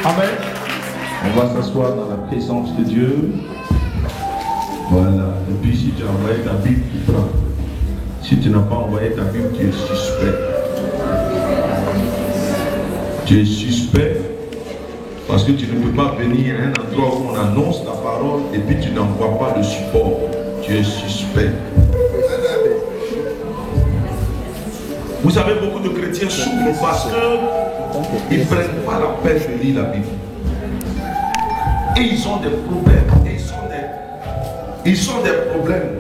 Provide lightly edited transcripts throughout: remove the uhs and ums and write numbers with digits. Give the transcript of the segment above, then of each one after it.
Amen. On va s'asseoir dans la présence de Dieu. Voilà. Et puis si tu as envoyé ta Bible, tu prends. Si tu n'as pas envoyé ta Bible, tu es suspect. Tu es suspect parce que tu ne peux pas venir à un endroit où on annonce ta parole et puis tu n'envoies pas de support. Tu es suspect. Vous savez, beaucoup de chrétiens souffrent parce qu'ils ne prennent pas la peine de lire la Bible. Et ils ont des problèmes. Et ils ont des problèmes.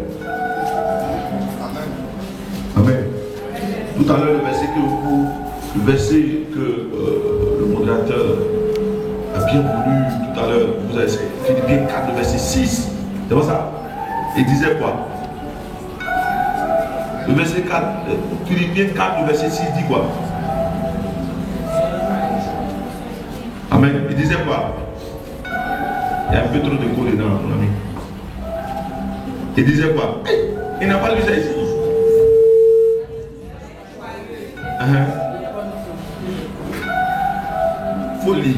Amen. Tout à l'heure, le verset que le modérateur a bien voulu tout à l'heure, vous avez Philippiens 4, le verset 6. C'est pas ça? Il disait quoi? Le verset 4, Philippiens 4, le verset 6 dit quoi? Amen. Il disait quoi? Il y a un peu trop de cours dedans, mon ami. Il disait quoi? Il n'a pas lu ça ici. Folie.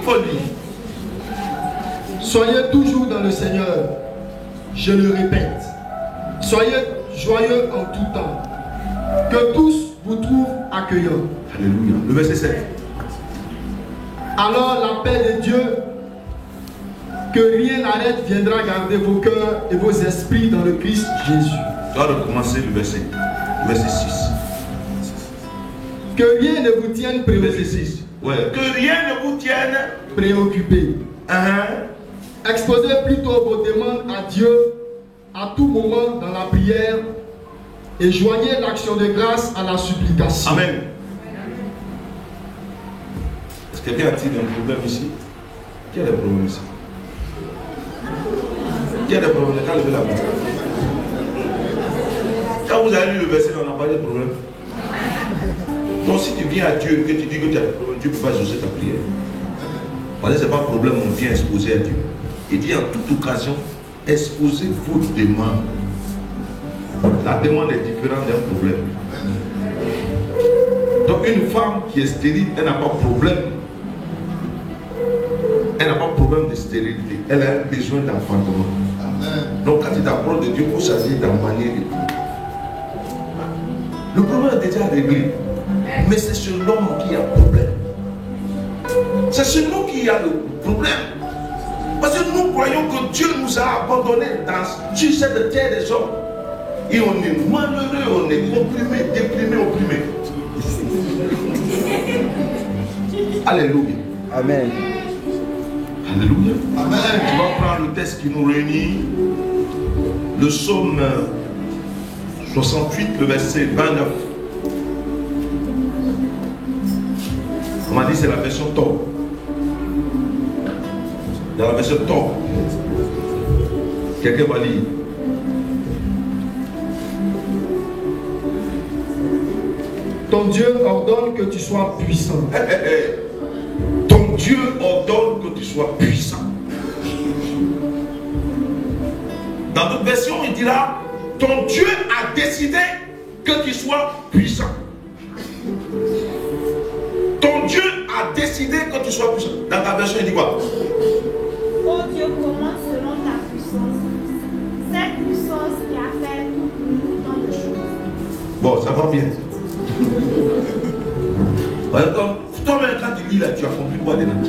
Folie. Soyez toujours dans le Seigneur. Je le répète. Soyez joyeux en tout temps. Que tous vous trouvent accueillants. Alléluia. Le verset 7. Alors la paix de Dieu, que rien n'arrête, viendra garder vos cœurs et vos esprits dans le Christ Jésus. Tu vas recommencer le verset 6. Que rien ne vous tienne préoccupé. Verset 6. Ouais. Que rien ne vous tienne préoccupé. Exposez plutôt vos demandes à Dieu à tout moment dans la prière et joignez l'action de grâce à la supplication. Amen. Est-ce que quelqu'un a-t-il un problème ici? Qui a des problèmes ici? Qui a des problèmes? Quand levez la main. Quand vous avez lu le verset, on n'a pas de problème. Donc si tu viens à Dieu et que tu dis que tu as des problèmes, Dieu ne peut pas juger ta prière. Parce que ce n'est pas un problème, on vient exposer à Dieu. Il dit en toute occasion, exposez vos demandes. La demande est différente d'un problème. Donc une femme qui est stérile, elle n'a pas de problème. Elle n'a pas de problème de stérilité. Elle a besoin d'enfantement. Donc quand tu t'approches de Dieu, il faut choisir ta manière de prier. Le problème est déjà réglé. Mais c'est sur l'homme qui a le problème. C'est sur nous qui a le problème. Parce que nous croyons que Dieu nous a abandonnés sur cette terre des hommes. Et on est malheureux, on est comprimé, déprimé, opprimé. Alléluia. Amen. Alléluia. Amen. Tu vas prendre le texte qui nous réunit. Le psaume 68, le verset 29. On m'a dit c'est la version top. Dans la version top. Quelqu'un va lire. Ton Dieu ordonne que tu sois puissant. Ton Dieu ordonne que tu sois puissant. Dans d'autres versions, il dira ton Dieu a décidé que tu sois puissant. Ton Dieu a décidé que tu sois puissant. Dans ta version, il dit quoi? Oh Dieu, commande selon ta puissance. Cette puissance qui a fait tant de choses. Bon, ça va bien. Toi-même, quand tu lis là, tu as compris quoi dedans?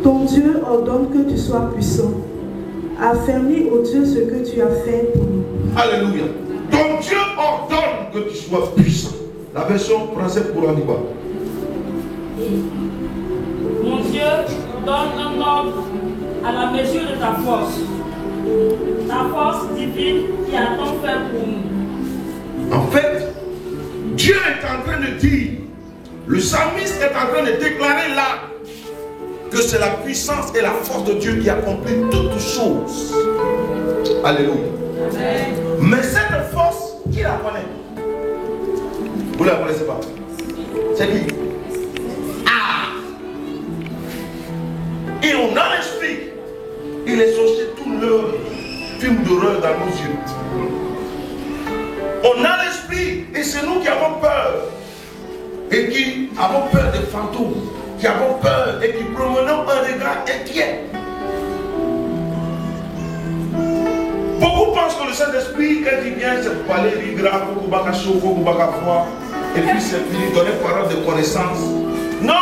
Ton Dieu ordonne que tu sois puissant. Affermis, ô Dieu, ce que tu as fait pour nous. Alléluia. Ton Dieu ordonne que tu sois puissant. La version française pour en dire quoi? Mon Dieu donne un ordre à la mesure de ta force. Ta force divine qui a tant fait pour nous. En fait, Dieu est en train de dire, le psalmiste est en train de déclarer là que c'est la puissance et la force de Dieu qui accomplit toutes choses. Alléluia. Amen. Mais cette force, qui la connaît? Vous ne la connaissez pas? C'est qui? Ah! Et on a l'esprit. Il est sorti tout leur film d'horreur dans nos yeux. On a l'esprit. Et c'est nous qui avons peur. Et qui avons peur des fantômes. Qui avons peur et qui promenons un regard inquiet. Beaucoup pensent que le Saint-Esprit, quand il vient, c'est pour aller grave, et puis c'est fini, donner parole de connaissance. Non!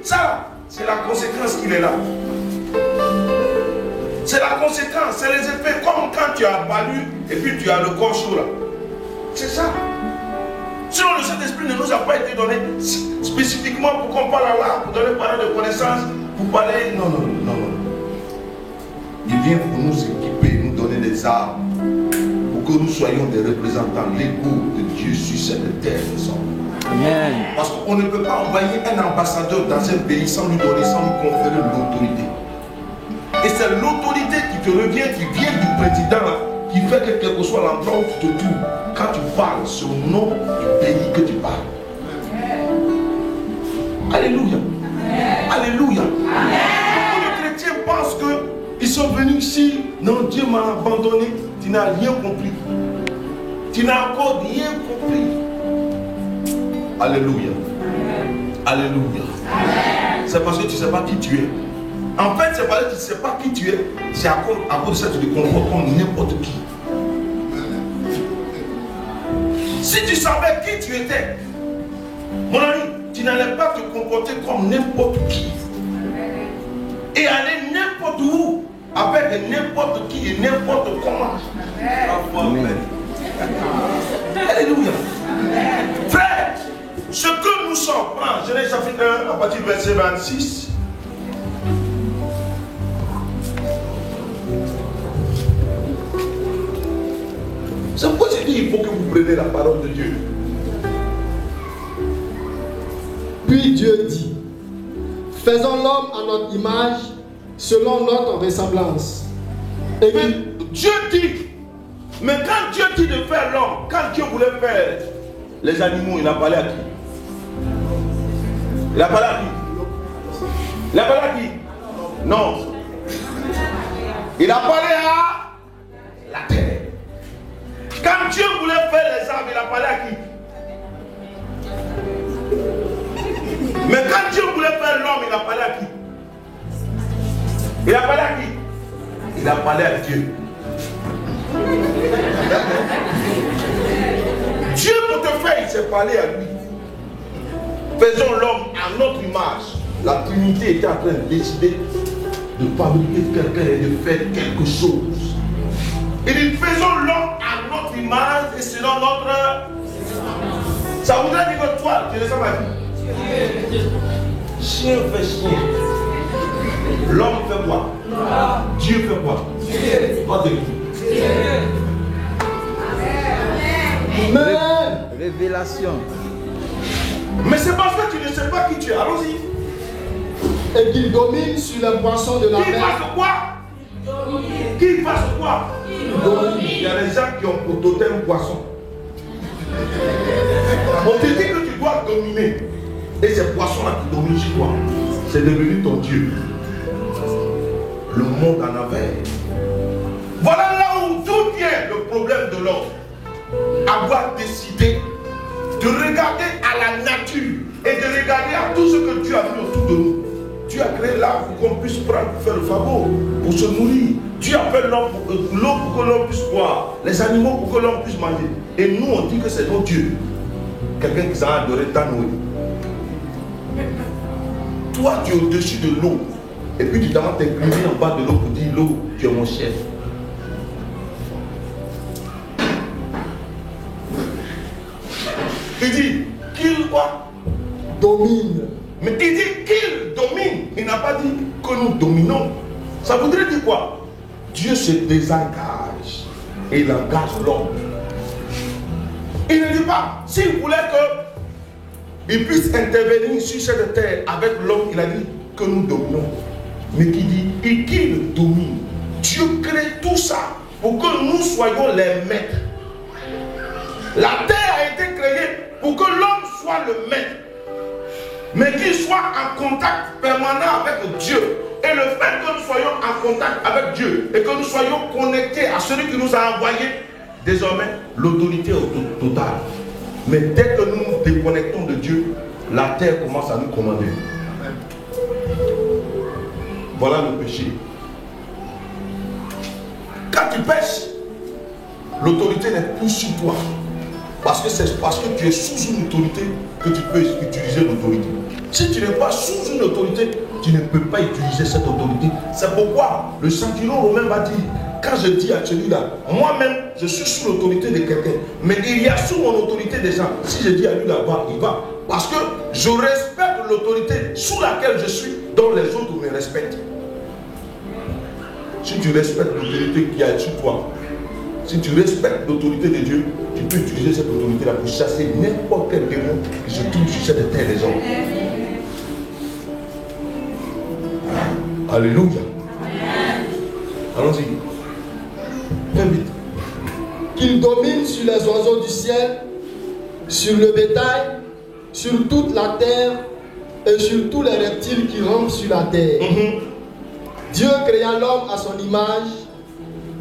Ça, c'est la conséquence qu'il est là. C'est la conséquence, c'est les effets, comme quand tu as balu et puis tu as le corps chaud là. C'est ça. Sinon, le Saint-Esprit ne nous a pas été donné spécifiquement pour qu'on parle là, pour donner parole de connaissance, pour parler. Non, non, non, non. Il vient pour nous équiper, nous donner des armes, pour que nous soyons des représentants légaux de Dieu sur cette terre. Amen. Parce qu'on ne peut pas envoyer un ambassadeur dans un pays sans lui donner, sans lui conférer l'autorité. Et c'est l'autorité qui te revient, qui vient du président, qui fait que quel que soit l'endroit où tu te trouves, quand tu parles, c'est au nom du pays que tu parles. Alléluia. Alléluia. Beaucoup de chrétiens pensent qu'ils sont venus ici. Non, Dieu m'a abandonné. Tu n'as rien compris. Tu n'as encore rien compris. Alléluia. Alléluia. C'est parce que tu ne sais pas qui tu es. En fait, c'est parce que tu ne sais pas qui tu es. C'est à cause de ça que tu te comportes comme n'importe qui. Si tu savais qui tu étais, mon ami, tu n'allais pas te comporter comme n'importe qui. Et aller n'importe où, avec n'importe qui et n'importe comment. Amen. Alléluia. Frère, ce que nous sommes, Genèse chapitre 1, à partir du verset 26. C'est pourquoi j'ai dit il faut que vous preniez la parole de Dieu. Puis Dieu dit, faisons l'homme à notre image, selon notre ressemblance. Et Mais Dieu dit, mais quand Dieu dit de faire l'homme, quand Dieu voulait faire les animaux, il a parlé à qui? Il a parlé à qui? Il a parlé à qui? Non. Il a parlé à la terre. Quand Dieu voulait faire les arbres, il a parlé à qui? Mais quand Dieu voulait faire l'homme, il a parlé à qui? Il a parlé à qui? Il a parlé à Dieu. Dieu pour te faire, il s'est parlé à lui. Faisons l'homme à notre image. La Trinité était en train de décider de fabriquer quelqu'un et de faire quelque chose. Il dit faisons l'homme à notre image et selon notre... Ça voudrait dire que toi, tu ne sais pas. Chien fait chien. L'homme fait quoi? Dieu fait quoi? Toi de qui? Amen. Révélation. Mais c'est parce que tu ne sais pas qui tu es. Allons-y. Et qu'il domine sur les poissons de la Qui mer. fasse quoi? Qui fasse quoi? Il y a des gens qui ont pour totem poisson. On te dit que tu dois dominer. Et ces poissons-là qui dominent chez toi, c'est devenu ton Dieu. Le monde en avait. Voilà là où tout vient le problème de l'homme. Avoir décidé de regarder à la nature et de regarder à tout ce que Dieu a mis autour de nous. Dieu a créé l'arbre pour qu'on puisse prendre, pour faire le favor, pour se nourrir. Dieu a fait l'eau pour que l'homme puisse boire, les animaux pour que l'homme puisse manger. Et nous, on dit que c'est notre Dieu. Quelqu'un qui s'en a adoré t'a noué. Toi, tu es au-dessus de l'eau. Et puis tu demandes t'incliner en bas de l'eau pour dire l'eau, tu es mon chef. Il dit, qu'il quoi? Domine. Mais il dit qu'il domine. Il n'a pas dit que nous dominons. Ça voudrait dire quoi? Dieu se désengage et il engage l'homme. Il ne dit pas, s'il voulait qu'il puisse intervenir sur cette terre avec l'homme, il a dit que nous dominons. Mais qui dit, et qu'il domine. Dieu crée tout ça pour que nous soyons les maîtres. La terre a été créée pour que l'homme soit le maître, mais qu'il soit en contact permanent avec Dieu. Et le fait que nous soyons en contact avec Dieu et que nous soyons connectés à celui qui nous a envoyés, désormais, l'autorité est totale. Mais dès que nous nous déconnectons de Dieu, la terre commence à nous commander. Voilà le péché. Quand tu pêches, l'autorité n'est plus sur toi. Parce que c'est parce que tu es sous une autorité que tu peux utiliser l'autorité. Si tu n'es pas sous une autorité, tu ne peux pas utiliser cette autorité. C'est pourquoi le centurion romain va dire, quand je dis à celui-là, moi-même, je suis sous l'autorité de quelqu'un, mais il y a sous mon autorité des gens. Si je dis à lui là-bas, il va. Parce que je respecte l'autorité sous laquelle je suis, dont les autres me respectent. Si tu respectes l'autorité qui est sur toi, si tu respectes l'autorité de Dieu, tu peux utiliser cette autorité-là pour chasser n'importe quel démon qui se trouve sur cette terre des hommes. Alléluia. Allons-y. Très vite. Qu'il domine sur les oiseaux du ciel, sur le bétail, sur toute la terre et sur tous les reptiles qui rampent sur la terre. Dieu créa l'homme à son image.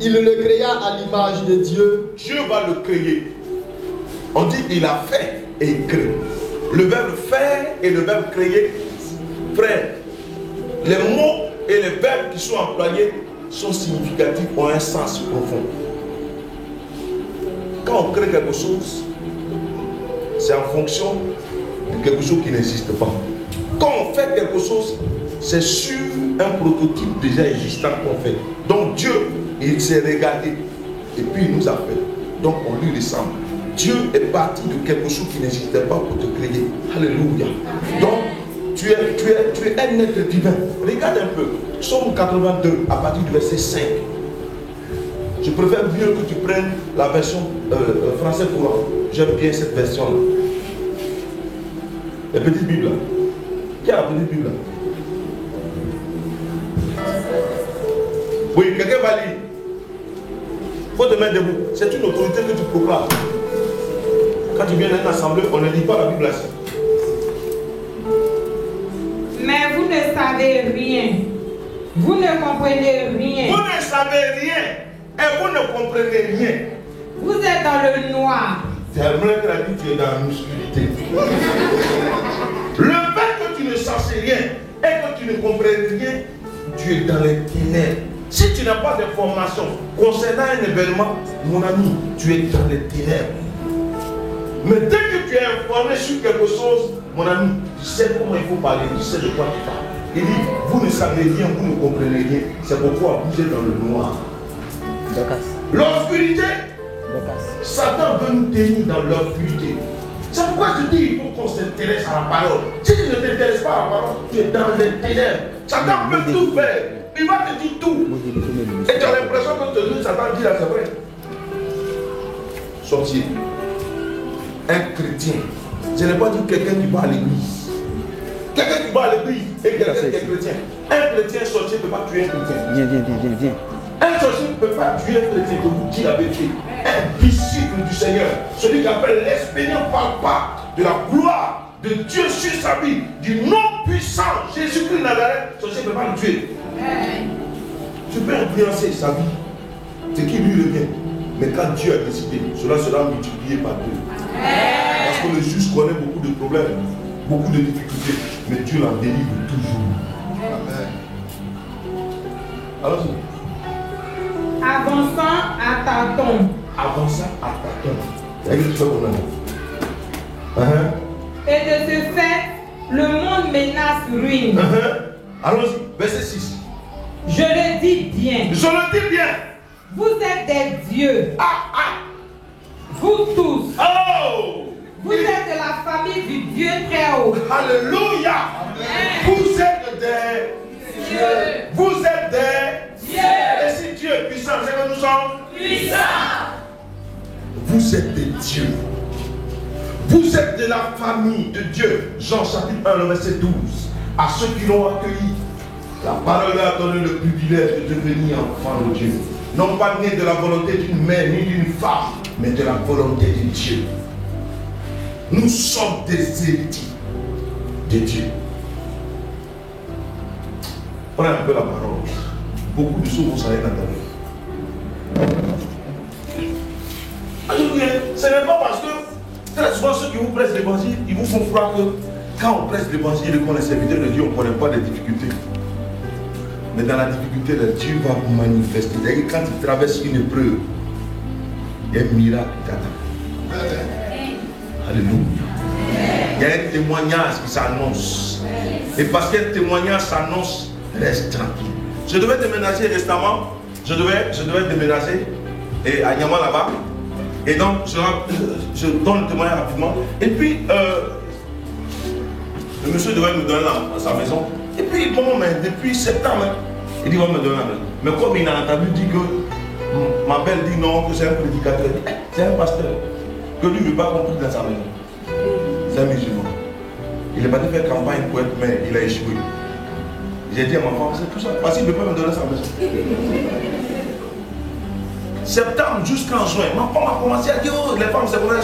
Il le créa à l'image de Dieu. Dieu va le créer. On dit il a fait et il crée. Le verbe faire et le verbe créer, frère, les mots et les verbes qui sont employés sont significatifs, ont un sens profond. Quand on crée quelque chose, c'est en fonction de quelque chose qui n'existe pas. Quand on fait quelque chose, c'est sur un prototype déjà existant qu'on fait. Donc Dieu, il s'est regardé et puis il nous a fait. Donc on lui ressemble. Dieu est parti de quelque chose qui n'existait pas pour te créer. Alléluia. Donc tu es un être divin. Regarde un peu. Psaume 82 à partir du verset 5. Je préfère mieux que tu prennes la version français courant. J'aime bien cette version-là. La petite Bible là. Qui a la petite Bible là? Oui, quelqu'un va lire. Il faut te mettre debout. C'est une autorité que tu proclames. Quand tu viens dans une assemblée, on ne lit pas la Bible là. Mais vous ne savez rien. Vous ne comprenez rien. Vous ne savez rien. Et vous ne comprenez rien. Vous êtes dans le noir. C'est vrai que la vie, tu es dans l'obscurité. Le fait que tu ne saches rien et que tu ne comprennes rien, tu es dans les ténèbres. Si tu n'as pas d'informations concernant un événement, mon ami, tu es dans les ténèbres. Mais dès que tu es informé sur quelque chose, mon ami, tu sais comment il faut parler, tu sais de quoi tu parles. Il dit, vous ne savez rien, vous ne comprenez rien. C'est pourquoi vous êtes dans le noir. L'obscurité, Satan veut nous tenir dans l'obscurité. C'est pourquoi je dis, il faut qu'on s'intéresse à la parole. Si tu ne t'intéresses pas à la parole, tu es dans les ténèbres. Satan peut tout faire. Il va te dire tout. Et tu as l'impression que ce que Satan dit là, c'est vrai. Sorcier. Un chrétien. Je n'ai pas dit quelqu'un qui va à l'église. Quelqu'un qui va à l'église et quelqu'un qui est chrétien. Un chrétien sorcier ne peut pas tuer un chrétien. Viens. Un sorcier ne peut pas tuer un chrétien, je vous dis la vérité. Un disciple du Seigneur, celui qui appelle l'expérience par part de la gloire de Dieu sur sa vie, du nom puissant Jésus-Christ Nazareth, le sorcier ne peut pas le tuer. Tu peux influencer sa vie, ce qui lui revient. Mais quand Dieu a décidé, cela sera multiplié par deux. Parce que le juge connaît beaucoup de problèmes, beaucoup de difficultés, mais Dieu l'en délivre toujours. Alors, Avançant à tâtons. Avançant à tâtons. Et de ce fait, le monde menace ruine. Allons-y, verset 6. Je le dis bien. Je le dis bien. Vous êtes des dieux. Vous tous. Oh! Vous êtes de la famille du Dieu très haut. Alléluia. Vous êtes des dieux. Vous êtes des dieux. Et si Dieu est puissant, c'est que nous sommes puissants. Vous êtes des dieux. Vous êtes de la famille de Dieu. Jean chapitre 1, le verset 12. À ceux qui l'ont accueilli, la parole leur a donné le privilège de devenir enfants de Dieu. Non pas né de la volonté d'une mère ni d'une femme, mais de la volonté de Dieu. Nous sommes des héritiers de Dieu. Prenez un peu la parole. Beaucoup de choses vont s'arrêter dans ta vie. vous prêche l'évangile, ils vous font croire que quand on prêche l'évangile et qu'on est serviteur de Dieu, on ne connaît pas les difficultés. Mais dans la difficulté, Dieu va vous manifester. C'est-à-dire quand tu traverses une épreuve, il y a un miracle qui t'attend. Alléluia. Il y a un témoignage qui s'annonce. Et parce qu'un témoignage s'annonce, reste tranquille. Je devais déménager récemment. Je devais déménager et à Niamey là-bas. Et donc, je donne le témoignage rapidement. Et puis, le monsieur devait me donner sa maison. Et puis, bon, mais depuis septembre, il dit, il va me donner la maison. Mais comme il a entendu dire que ma belle dit non, que c'est un prédicateur, c'est un pasteur, que lui ne veut pas compris dans sa maison. C'est un musulman. Il est parti faire campagne pour être maire, il a échoué. J'ai dit à ma femme, c'est tout ça, parce qu'il ne veut pas me donner sa maison. Septembre jusqu'en juin, ma femme a commencé à dire, oh, les femmes, c'est vrai,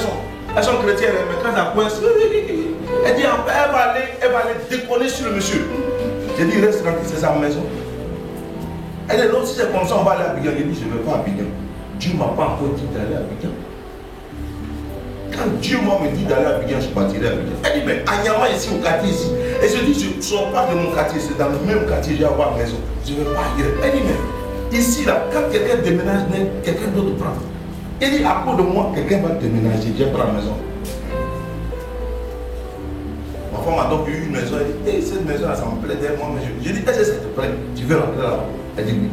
elles sont chrétiennes, mais quand elles coincent, elle dit, elle va aller déconner sur le monsieur. J'ai dit, reste tranquille, c'est sa maison. Elle dit, non, si c'est comme ça, on va aller à Abidjan. J'ai dit, je ne vais pas à Abidjan. Dieu ne m'a pas encore dit d'aller à Abidjan. Quand Dieu m'a dit d'aller à Abidjan, je partirai à Abidjan. Elle dit, mais à Niamey, ici, au quartier, ici. Et je dis, je ne sors pas de mon quartier, c'est dans le même quartier, je vais avoir maison. Je ne vais pas y aller. Elle dit, mais ici, là, quand quelqu'un déménage, quelqu'un d'autre prend. Elle dit, à cause de moi, quelqu'un va déménager, je prends la maison. Ma femme a donc eu une maison, elle dit, hey, cette maison-là, ça me plaît tellement. J'ai dit, est-ce que ça te plaît? Tu veux rentrer là? Elle dit, oui.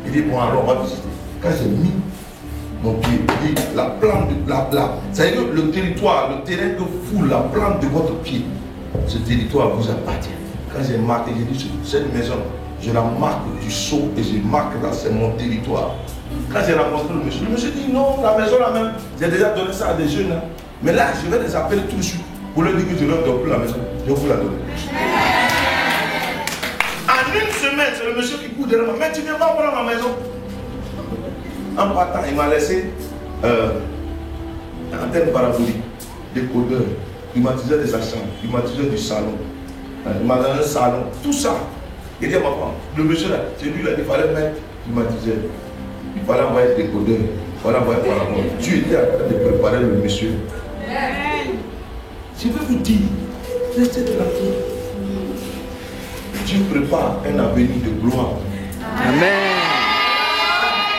Il dit, bon, alors on va visiter. Quand j'ai mis mon pied, il dit, la plante de ça veut dire que le territoire, le terrain que foule la plante de votre pied, ce territoire vous appartient. Quand j'ai marqué, j'ai dit, cette maison, je la marque du sceau et je marque là, c'est mon territoire. Quand j'ai rencontré le monsieur dit, non, la maison là même, j'ai déjà donné ça à des jeunes. Hein. Mais là, je vais les appeler tout de suite pour leur dire que je leur donne plus la maison. Je vais vous la donner. En une semaine, c'est le monsieur qui court derrière moi. Mais tu ne viens pas prendre ma maison. En partant, il m'a laissé antenne parabolique, décodeur, climatiseur des chambre, climatiseur du salon, il m'a donné un salon, tout ça. Il dit à ma femme, le monsieur là, c'est lui là, il fallait mettre climatiseur, il fallait envoyer décodeur, il fallait envoyer parabolique. Dieu était en train de préparer le monsieur. Je veux vous dire, restez tranquille. Dieu prépare un avenir de gloire. Amen.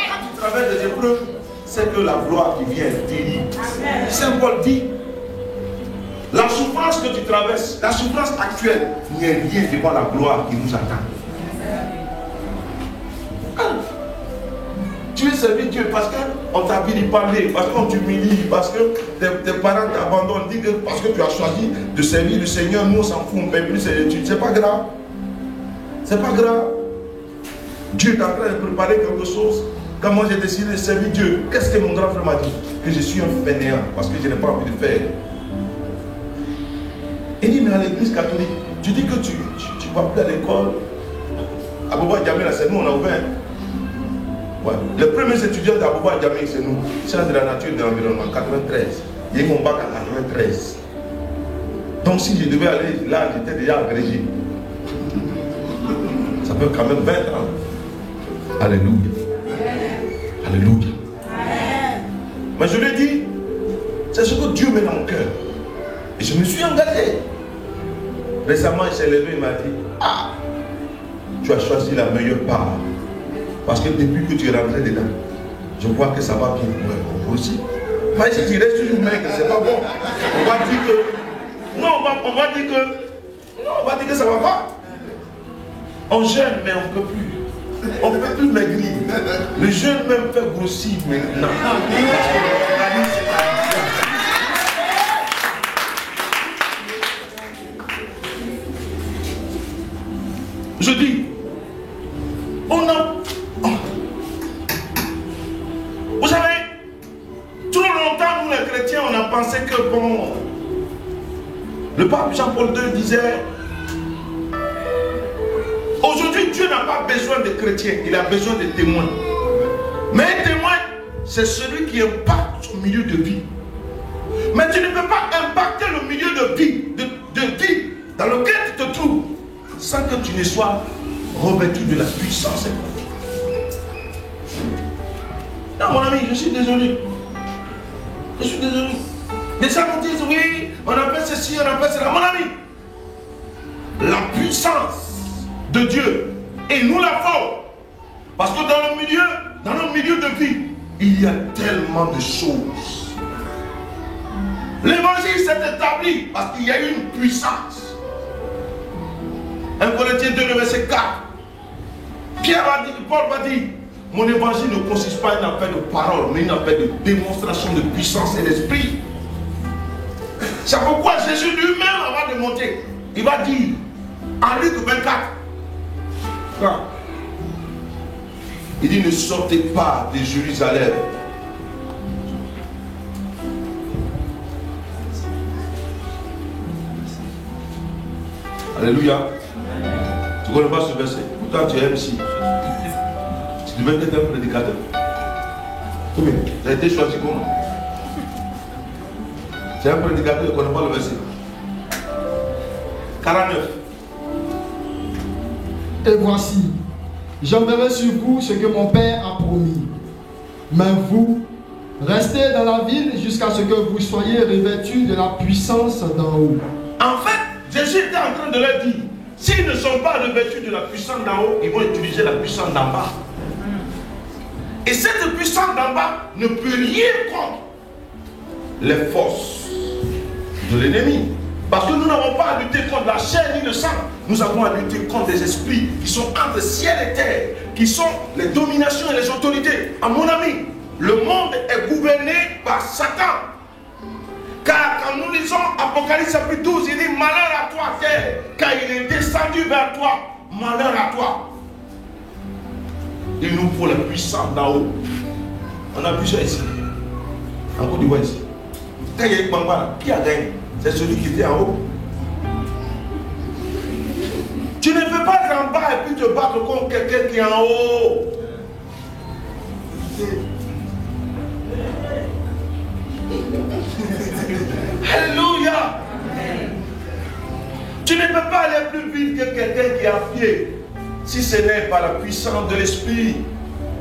Quand tu traverses des épreuves, c'est que la gloire qui vient t'élit. Saint Paul dit, la souffrance que tu traverses, la souffrance actuelle n'est rien devant la gloire qui nous attend. Tu es servi Dieu parce qu'on t'a vu parler, parce qu'on t'humilie, parce que tes parents t'abandonnent, dit que parce que tu as choisi de servir le Seigneur, nous on s'en fout, on ne paye plus ses études. C'est pas grave. C'est pas grave. Dieu est en train de préparer quelque chose. Quand moi j'ai décidé de servir Dieu, qu'est-ce que mon grand frère m'a dit? Que je suis un fainéant parce que je n'ai pas envie de faire. Il dit, mais à l'église catholique, tu dis que tu vas plus à l'école. À Boba Djamé, c'est nous, on a ouvert. Ouais. Les premiers étudiants d'Abouba Djamé, c'est nous. Sciences de la nature et de l'environnement, 93. J'ai eu mon bac en 93. Donc si je devais aller là, j'étais déjà agrégé. Ça fait quand même 20 ans. Alléluia. Alléluia. Mais je lui ai dit, c'est ce que Dieu met dans mon cœur. Et je me suis engagé. Récemment, il s'est levé et m'a dit, ah, tu as choisi la meilleure part. Parce que depuis que tu es rentré dedans, je vois que ça va bien. Ouais, aussi. Mais si tu restes toujours maigre, c'est pas bon. On va dire que, non, on va dire que, non, on va dire que ça va pas. On jeûne, mais on ne peut plus. On ne peut plus maigrir. Le jeûne même fait grossir maintenant. Parce que l'organisme est habitué. Je dis, on a... Vous savez, trop longtemps, nous les chrétiens, on a pensé que, bon... Le pape Jean-Paul II disait... Aujourd'hui, Dieu n'a pas besoin de chrétiens, il a besoin de témoins. Mais un témoin, c'est celui qui impacte son milieu de vie. Mais tu ne peux pas impacter le milieu de vie, dans lequel tu te trouves, sans que tu ne sois revêtu de la puissance. Non, mon ami, je suis désolé. Je suis désolé. Les gens nous disent oui, on a fait ceci, on a fait cela. Mon ami, la puissance de Dieu, et nous l'avons. Parce que dans nos milieux de vie, il y a tellement de choses. L'évangile s'est établi parce qu'il y a eu une puissance. 1 Corinthiens 2, le verset 4. Paul va dire, mon évangile ne consiste pas en un appel de parole, mais une appel de démonstration de puissance et d'esprit. C'est pourquoi Jésus lui-même, avant de monter, il va dire, en Luc 24, il dit, ne sortez pas de Jérusalem. Alléluia. Tu ne connais pas ce verset. Pourtant tu es MC. Tu devais être un prédicateur. Tu as été choisi comment? Tu es un prédicateur, tu ne connais pas le verset. 49. Et voici, j'enverrai sur vous ce que mon Père a promis. Mais vous, restez dans la ville jusqu'à ce que vous soyez revêtus de la puissance d'en haut. En fait, Jésus était en train de leur dire, s'ils ne sont pas revêtus de la puissance d'en haut, ils vont utiliser la puissance d'en bas. Et cette puissance d'en bas ne peut rien contre les forces de l'ennemi. Parce que nous n'avons pas à lutter contre la chair ni le sang. Nous avons à lutter contre les esprits qui sont entre ciel et terre, qui sont les dominations et les autorités. À mon ami, le monde est gouverné par Satan. Car quand nous lisons Apocalypse chapitre 12, il dit malheur à toi terre, car il est descendu vers toi, malheur à toi. Il nous faut la puissance d'en haut. On a puissance ici. En Côte d'Ivoire ici. Quand il y a eu Bamba, qui a gagné? C'est celui qui était en haut. Tu ne peux pas être en bas et puis te battre contre quelqu'un qui est en haut. Alléluia. Tu ne peux pas aller plus vite que quelqu'un qui est à pied si ce n'est pas la puissance de l'esprit.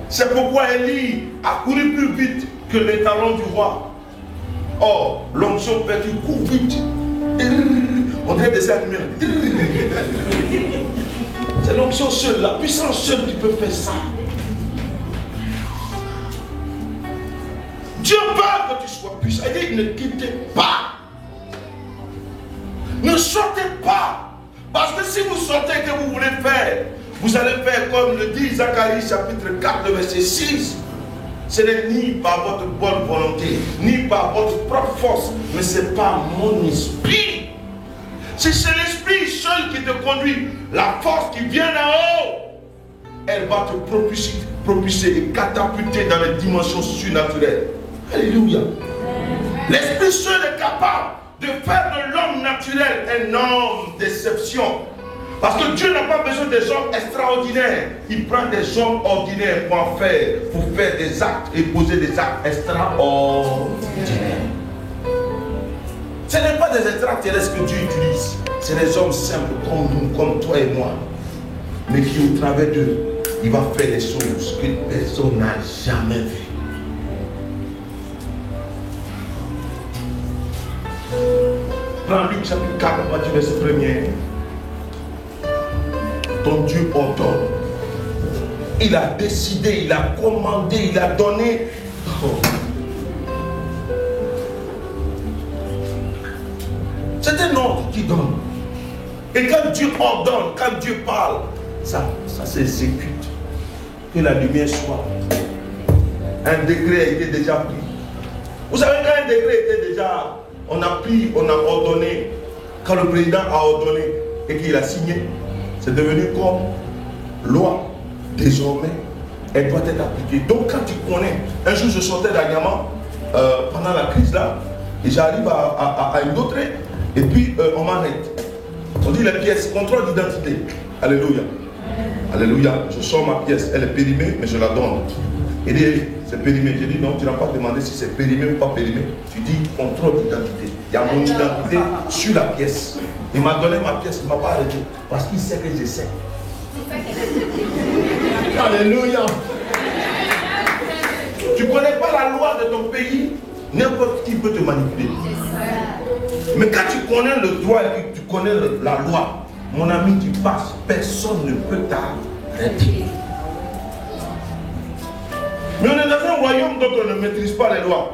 C'est pourquoi Élie a couru plus vite que les talons du roi. Or, l'onction perdue court vite. On dirait des animaux. C'est l'onction seule, la puissance seule qui peut faire ça. Dieu veut que tu sois puissant. Il dit, ne quittez pas. Ne sortez pas. Parce que si vous sortez que vous voulez faire, vous allez faire comme le dit Zacharie chapitre 4 verset 6. Ce n'est ni par votre bonne volonté, ni par votre propre force, mais c'est par mon esprit. Si c'est l'esprit seul qui te conduit, la force qui vient d'en haut, elle va te propulser et catapulter dans les dimensions surnaturelles. Alléluia. L'esprit seul est capable de faire de l'homme naturel un homme d'exception. Parce que Dieu n'a pas besoin des hommes extraordinaires. Il prend des hommes ordinaires pour faire des actes et poser des actes extraordinaires. Ce n'est pas des extraterrestres que Dieu utilise. C'est des hommes simples comme nous, comme toi et moi. Mais qui au travers d'eux, il va faire des choses que personne n'a jamais vues. Prends Luc chapitre 4, on va dire verset 1er. Ton Dieu ordonne. Il a décidé, il a commandé, il a donné. Oh. C'est un ordre qui donne. Et quand Dieu ordonne, quand Dieu parle, ça s'exécute. Que la lumière soit. Un décret a été déjà pris. Vous savez, quand un décret était déjà, on a pris, on a ordonné. Quand le président a ordonné et qu'il a signé, c'est devenu comme loi. Désormais, elle doit être appliquée. Donc quand tu connais, un jour je sortais d'Agnaman pendant la crise là, et j'arrive à une autre, et puis on m'arrête. On dit les pièces, contrôle d'identité. Alléluia. Alléluia. Je sors ma pièce, elle est périmée, mais je la donne. Il dit, c'est périmé. Je dis non, tu n'as pas demandé si c'est périmé ou pas périmé. Tu dis contrôle d'identité. Il y a mon identité sur la pièce. Il m'a donné ma pièce, il ne m'a pas arrêté. Parce qu'il sait que je sais. Alléluia. Tu ne connais pas la loi de ton pays, n'importe qui peut te manipuler. Mais quand tu connais le droit et que tu connais la loi, mon ami, tu passes, personne ne peut t'arrêter. Mais on est dans un royaume dont on ne maîtrise pas les lois.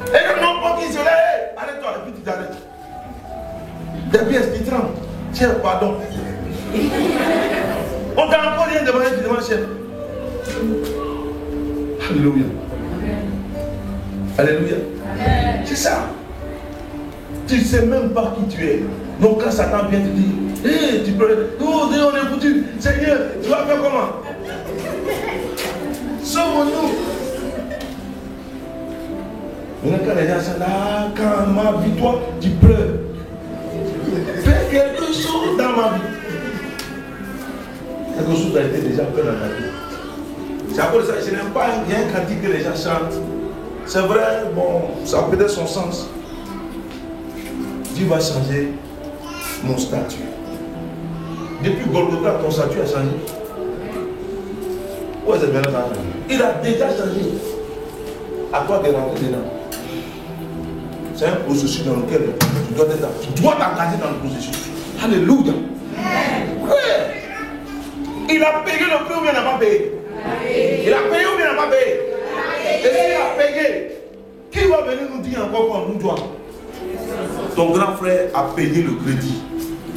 Et le nom pas qui se lève, arrête-toi, et puis tu t'arrêtes. Des pièces qui tremblent. Tiens, pardon. On t'a encore rien demandé, tu demandes chef. Alléluia. Alléluia. C'est ça. Tu ne sais même pas qui tu es. Donc quand Satan vient te dire, hey, tu peux, oh, on est foutu. Seigneur, tu vas faire comment? Sauve-nous. Maintenant quand les gens sont là, quand ma vie, toi, tu pleures. Fais quelque chose dans ma vie. Quelque chose a été déjà fait dans ta vie. C'est à cause de ça, je n'aime pas bien quand dit que les gens chantent. C'est vrai, bon, ça a peut-être son sens. Dieu va changer mon statut. Depuis Golgotha, ton statut a changé. Où est-ce que ça a changé? Il a déjà changé. À toi de rentrer dedans. C'est un processus dans lequel tu dois t'engager dans le processus. Alléluia. Ouais. Il a payé le prix ou bien il n'a pas payé? Il a payé ou bien il n'a pas payé? Et s'il a payé, qui va venir nous dire encore qu'on nous doit? Ton grand frère a payé le crédit.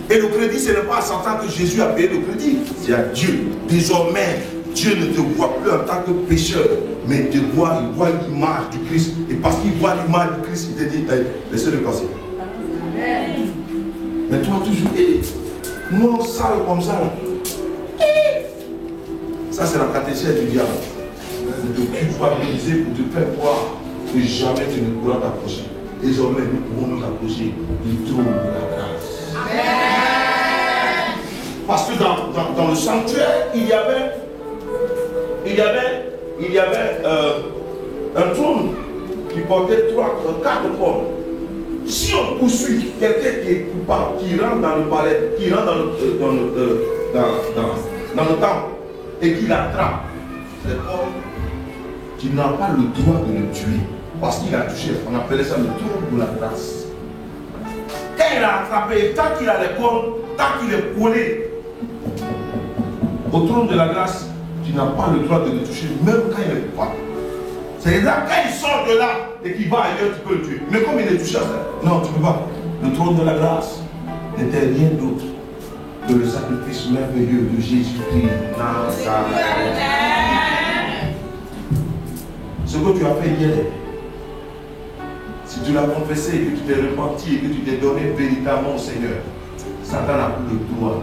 Et le crédit, ce n'est pas à 100 ans que Jésus a payé le crédit. C'est à Dieu. Désormais, Dieu ne te voit plus en tant que pécheur, mais il te voit, il voit l'image du Christ. Et parce qu'il voit l'image du Christ, il te dit, laissez-le passer. Mais toi, toujours, non, sale comme ça. Ça, c'est la catéchèse du diable. De te culpabiliser pour te faire croire que jamais tu ne pourras t'approcher. Désormais, nous pouvons nous approcher du trône de la grâce. Amen. Parce que dans le sanctuaire, il y avait un trône qui portait 4 cornes. Si on poursuit quelqu'un qui est coupable, qui rentre dans le palais, qui rentre dans le temple et qui l'attrape, cette corne, tu n'as pas le droit de le tuer. Parce qu'il a touché, on appelait ça le trône de la grâce. Quand il a attrapé, tant qu'il a les cornes, tant qu'il est collé au trône de la grâce, tu n'as pas le droit de le toucher, même quand il est coupable. C'est-à-dire, quand il sort de là et qu'il va ailleurs, tu peux le tuer. Mais comme il est touché à ça, non, tu ne peux pas. Le trône de la grâce n'était rien d'autre que le sacrifice merveilleux de Jésus-Christ. Ce que tu as fait hier, si tu l'as confessé et que tu t'es repenti et que tu t'es donné véritablement au Seigneur, Satan n'a plus le droit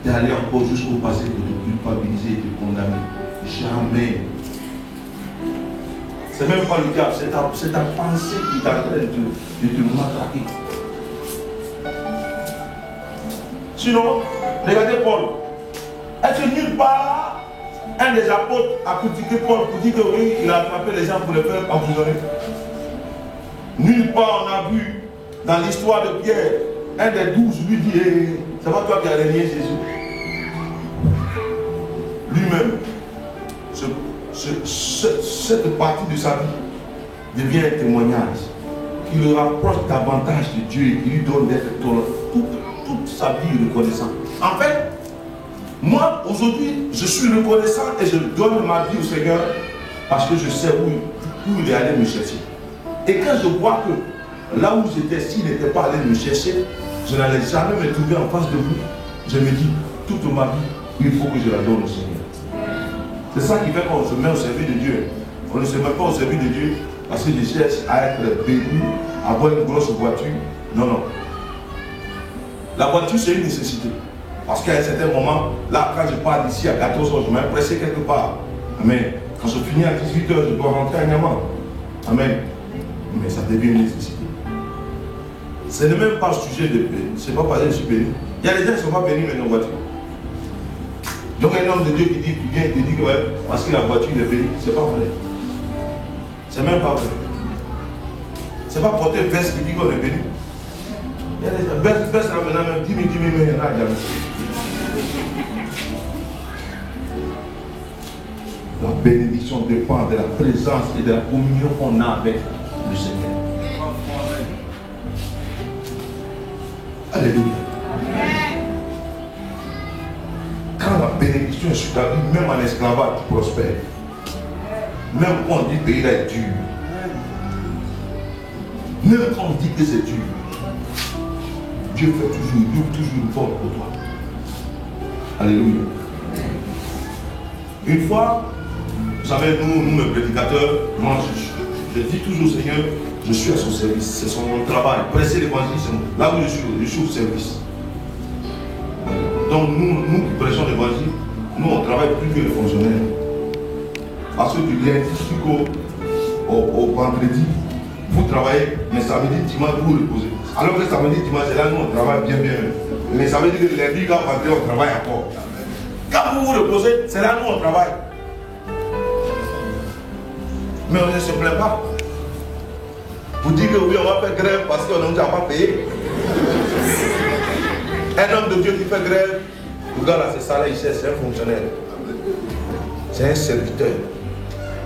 d'aller encore jusqu'au passé de te culpabiliser et de te condamner. Jamais. C'est même pas le diable, c'est ta pensée qui est en train de te matraquer. Sinon, regardez Paul. Est-ce que nulle part, un des apôtres a critiqué Paul pour dire que oui, il a attrapé les gens pour les faire emprisonner? Nulle part on a vu dans l'histoire de Pierre, un des 12 lui dit, c'est pas toi qui as régné Jésus. Lui-même, cette partie de sa vie devient un témoignage qui le rapproche davantage de Dieu et qui lui donne d'être toute sa vie reconnaissant. En fait, moi aujourd'hui, je suis reconnaissant et je donne ma vie au Seigneur parce que je sais où il est allé me chercher. Et quand je vois que là où j'étais, s'il n'était pas allé me chercher, je n'allais jamais me trouver en face de vous, je me dis, toute ma vie, il faut que je la donne au Seigneur. C'est ça qui fait qu'on se met au service de Dieu. On ne se met pas au service de Dieu parce que je cherche à être béni, à avoir une grosse voiture. Non, non. La voiture, c'est une nécessité. Parce qu'à un certain moment, là, quand je pars d'ici à 14 h, je vais pressé quelque part. Amen. Quand je finis à 18 h, je dois rentrer à Niamey. Amen. Mais ça devient une nécessité. Ce n'est même pas le sujet de béni. Ce n'est pas parce que je suis béni. Il y a des gens qui ne sont pas bénis, mais nos voitures. Donc un homme de Dieu qui vient et te dit que ouais, parce que la voiture est bénie, c'est pas vrai. C'est même pas vrai. C'est pas porter veste qui dit qu'on est béni. Il y a des veste là maintenant même 10 000, mais il y en a jamais. La bénédiction dépend de la présence et de la communion qu'on a avec le Seigneur. Alléluia. Quand la bénédiction est sur ta vie, même en esclavage, tu prospères. Même quand on dit que le pays là est dur. Même quand on dit que c'est dur. Dieu fait toujours, il ouvre toujours une porte pour toi. Alléluia. Une fois, vous savez, nous les prédicateurs, moi je dis toujours, Seigneur, je suis à son service, c'est son travail. Prêcher l'évangile, c'est là où je suis au service. Donc nous qui prêchons l'évangile, nous on travaille plus que les fonctionnaires. Parce que du lundi jusqu'au vendredi, vous travaillez, mais samedi, dimanche, vous vous reposez. Alors que samedi, dimanche, c'est là nous on travaille bien. Mais ça veut dire que lundi, quand vendredi, on travaille encore. Quand vous vous reposez, c'est là nous on travaille. Mais on ne se plaint pas. Vous dites que oui, on va faire grève parce qu'on ne nous a pas payé. Un homme de Dieu qui fait grève, regarde là, c'est salaire ici, c'est un fonctionnaire. C'est un serviteur.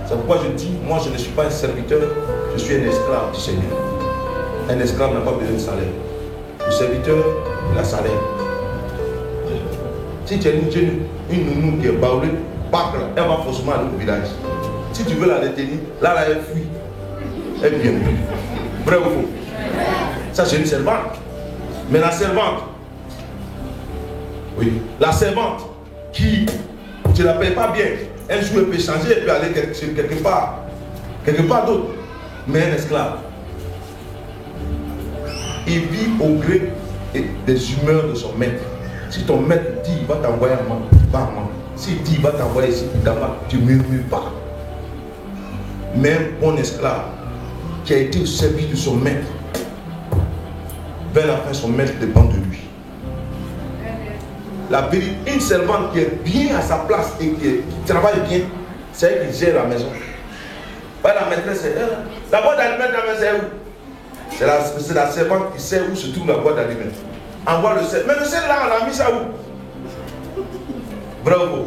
C'est pourquoi je dis, moi je ne suis pas un serviteur, je suis un esclave du Seigneur. Un esclave n'a pas besoin de salaire. Le serviteur, il a salaire. Si tu as une nounou qui est baoulée, elle va forcément aller au village. Si tu veux la détenir, là elle fuit. Elle vient plus. Vrai ou faux? Ça c'est une servante. Mais la servante, oui, la servante qui, tu ne la payes pas bien, un jour elle peut changer, elle peut aller quelque part d'autre. Mais un esclave, il vit au gré des humeurs de son maître. Si ton maître dit il va t'envoyer à moi, va à moi. S'il dit il va t'envoyer ici, là-bas, tu ne murmures pas. Même un esclave qui a été au service de son maître, vers la fin, son maître dépend de lui. La vérité, une servante qui est bien à sa place et qui travaille bien, c'est elle qui gère la maison. Pas la maîtresse, c'est elle. La boîte d'aliments, c'est où? C'est la servante qui sait où se trouve la boîte d'aliments. Envoie le sel. Mais le sel là, on a mis ça où? Bravo.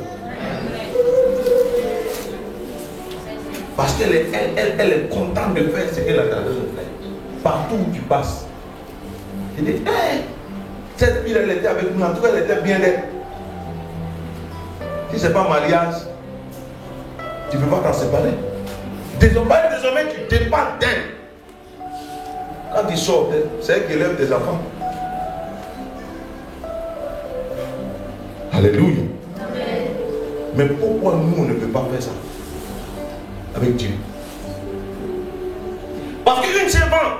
Parce qu'elle est contente de faire ce qu'elle a dans de faire. Partout où tu passes. Elle dit, hey, cette fille, elle était avec nous, en tout cas, elle était bien d'être. Si ce n'est pas mariage, tu ne peux pas t'en séparer. Désormais, tu dépends d'elle. Quand tu sors, c'est elle qui élève tes enfants. Alléluia. Amen. Mais pourquoi nous, on ne peut pas faire ça avec Dieu? Parce qu'une servante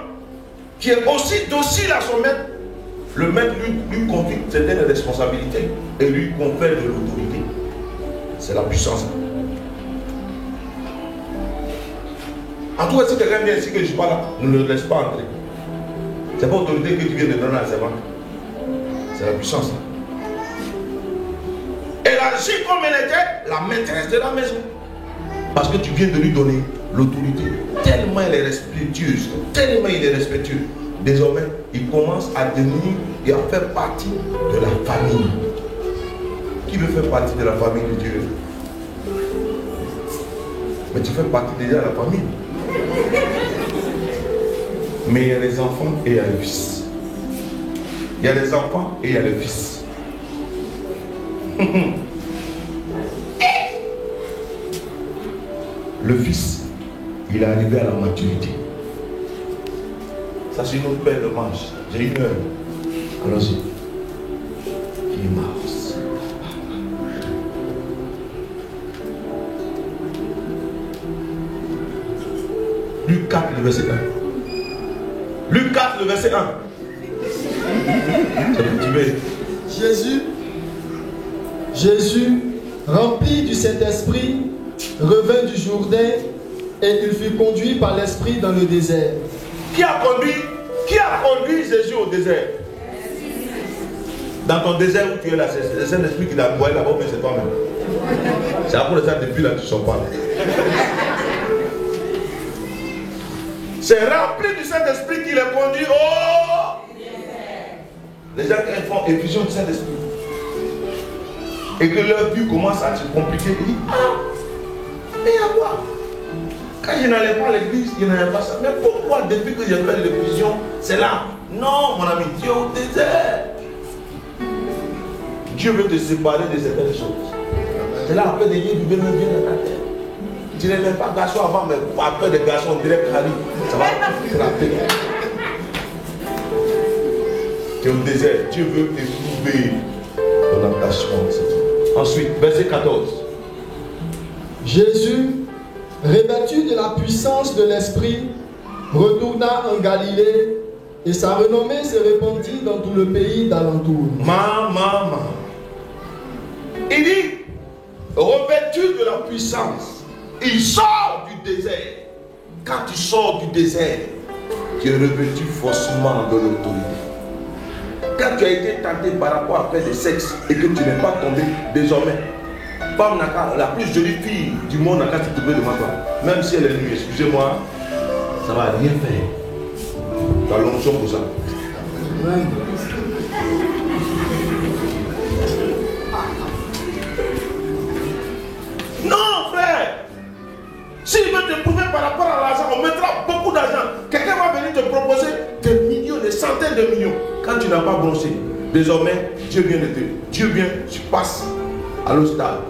qui est aussi docile à son maître, le maître lui confie certaines responsabilités et lui confère de l'autorité. C'est la puissance. En tout cas, si quelqu'un vient ici que je ne suis pas là, ne le laisse pas entrer. C'est pas l'autorité que tu viens de donner à la servante. C'est la puissance. Elle agit comme elle était la maîtresse de la maison. Parce que tu viens de lui donner l'autorité. Tellement elle est respectueuse, tellement il est respectueux. Désormais, il commence à devenir et à faire partie de la famille. Qui veut faire partie de la famille de Dieu? Mais tu fais partie déjà de la famille. Mais il y a les enfants et il y a le fils. Il y a les enfants et il y a le fils. Le fils, il est arrivé à la maturité. Ça, c'est notre belle manche. J'ai une heure. Allons-y. Il est Mars. Luc 4, le verset 1. Luc 4, le verset 1. Jésus, rempli du Saint-Esprit, revint du Jourdain et il fut conduit par l'Esprit dans le désert. Qui a conduit Jésus au désert? Dans ton désert où tu es là, c'est le Saint-Esprit qui t'a envoyé là-bas, mais c'est toi-même. C'est pour ça depuis là tu ne sors pas. C'est rempli du Saint-Esprit qui les conduit au désert. Les gens qui font effusion du Saint-Esprit et que leur vie commence à se compliquer, ils disent, ah, mais à quoi? Quand je n'allais pas à l'église, je n'allais pas ça. Mais pourquoi depuis que j'ai fait l'effusion, c'est là? Non, mon ami, tu es au désert. Dieu veut te séparer de certaines choses. C'est là après de Dieu, tu veux me bien dans ta terre. Tu n'es même pas garçon avant, mais après des garçons, direct Khali. Ça va te rappeler. Tu es au désert. Dieu veut éprouver ton attachement. Ensuite, verset 14. Jésus, revêtu de la puissance de l'Esprit, retourna en Galilée et sa renommée se répandit dans tout le pays d'alentour. Maman. Il dit, revêtu de la puissance, il sort du désert. Quand tu sors du désert, tu es revêtu forcément de l'autorité. Quand tu as été tenté par rapport à faire des sexes et que tu n'es pas tombé, désormais, femme la plus jolie fille du monde n'a qu'à se trouver devant toi. Même si elle est nue, excusez-moi, ça ne va rien faire. Tu as l'onction pour ça. Non, frère. S'il veut te prouver par rapport à l'argent, on mettra beaucoup d'argent. Quelqu'un va venir te proposer des millions, des centaines de millions. Quand tu n'as pas bronché, désormais, Dieu vient de te. Dieu vient, tu passes à l'autre stade.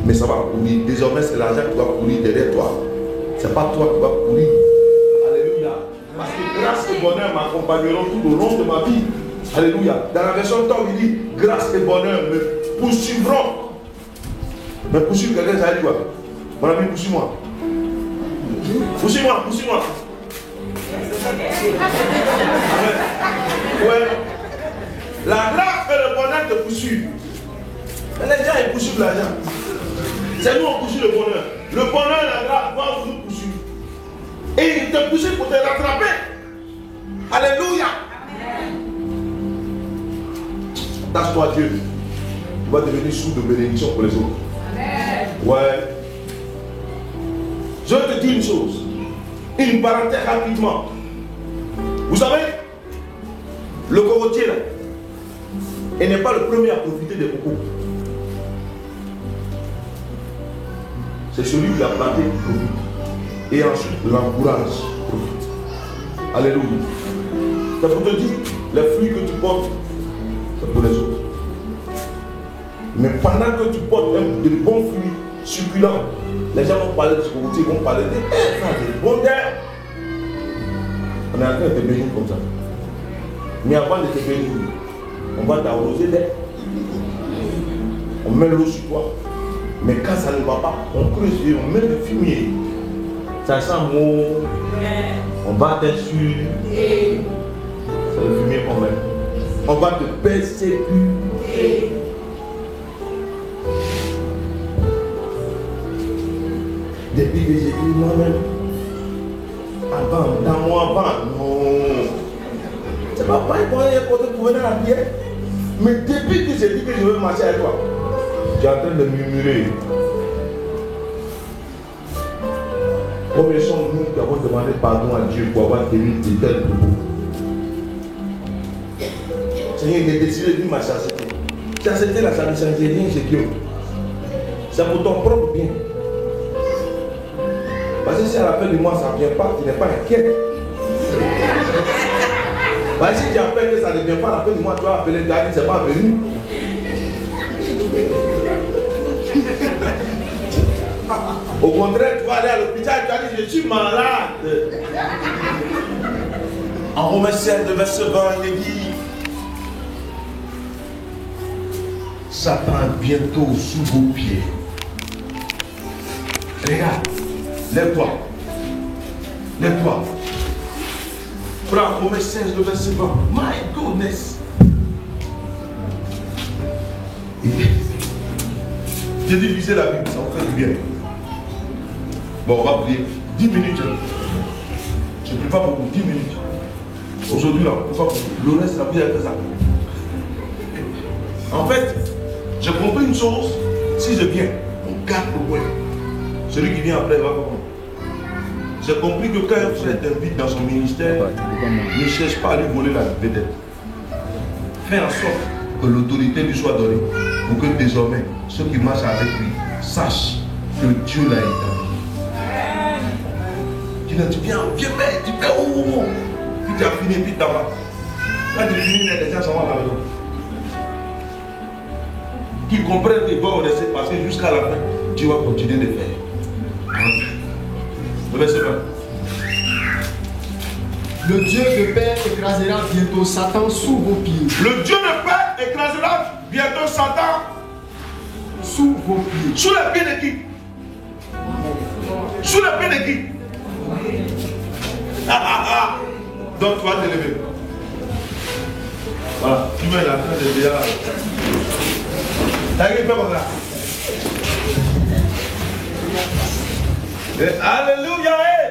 Mais ça va courir. Désormais, c'est l'argent qui va courir derrière toi. Ce n'est pas toi qui va courir. Alléluia. Parce que grâce et bonheur m'accompagneront tout au long de ma vie. Alléluia. Dans la version temps, il dit grâce et bonheur me poursuivront. Mais poursuivre quelqu'un, ça dit quoi? Mon ami, poursuis-moi. Poursuis-moi. Ouais. La grâce et le bonheur te poursuivent. Mais les gens, ils poursuivent l'argent. C'est nous, on poursuit le bonheur. Le bonheur et la grâce vont nous poursuivre. Et ils te poursuivent pour te rattraper. Alléluia. Tâche-toi Dieu. Tu vas devenir sourd de bénédiction pour les autres. Ouais. Je vais te dire une chose. Une parenthèse rapidement. Vous savez, le cocotier là, il n'est pas le premier à profiter des cocos. C'est celui qui l'a planté qui profite. Et ensuite l'encourage profite. Alléluia. C'est pour te dire, les fruits que tu portes, c'est pour les autres. Mais pendant que tu portes de bons fruits succulents, les gens vont parler de ce cocotier, vont parler de bon d'air. On est en train de te bénir comme ça. Mais avant de te bénir, on va t'arroser d'air. On met l'eau sur toi. Mais quand ça ne va pas, on creuse et on met le fumier. Ça sent bon. On va t'insulter. C'est le fumier qu'on met. On va te persécuter. Depuis que j'ai dit moi-même, dans moi avant, non. C'est pas pareil pour aller pour venir à la pierre. Mais depuis que j'ai dit que je veux marcher avec toi, tu es en train de murmurer. Combien sommes-nous qui avons demandé pardon à Dieu pour avoir tenu de tels propos? Seigneur, il est décidé de ma chasteté. Chasteté, là, ça ne change rien chez Dieu. C'est pour ton propre bien. Parce que si à la fin du mois ça ne vient pas, tu n'es pas inquiet. Parce que si tu appelles que ça ne vient pas à la fin du mois, tu vas appeler Dani, c'est pas venu. Au contraire, tu vas aller à l'hôpital et tu vas dire je suis malade. En Romains 7, verset 20, il dit Satan est bientôt sous vos pieds. Regarde. Lève-toi. Lève-toi. Prends Romains 16, le verset 20. My goodness. J'ai divisé la Bible, ça vous fait du bien. Bon, on va prier 10 minutes. Je ne prie pas beaucoup, 10 minutes. Aujourd'hui, là, on ne prie pas beaucoup. Le reste, la prière, c'est ça. En fait, j'ai compris une chose. Si je viens, on garde le point. Celui qui vient après va comprendre. J'ai compris que quand un frère t'invite dans son ministère, ne cherche pas à lui voler la vedette. Fais en sorte que l'autorité lui soit donnée pour que désormais ceux qui marchent avec lui sachent que Dieu l'a établi. Tu viens, mais tu fais où? Puis tu as fini, puis t'en vas. Quand tu finis, les gens s'en vont à la maison. Qui comprennent qu'ils vont laisser passer jusqu'à la fin, tu vas continuer de faire. Le verset 20. Le Dieu de paix écrasera bientôt Satan sous vos pieds. Le Dieu de paix écrasera bientôt Satan Sous vos pieds. sous les pieds de qui? Sous les pieds de qui? Donc tu vas te lever. Voilà, tu mets la fin de déjà. T'as fait comme ça. Et alléluia.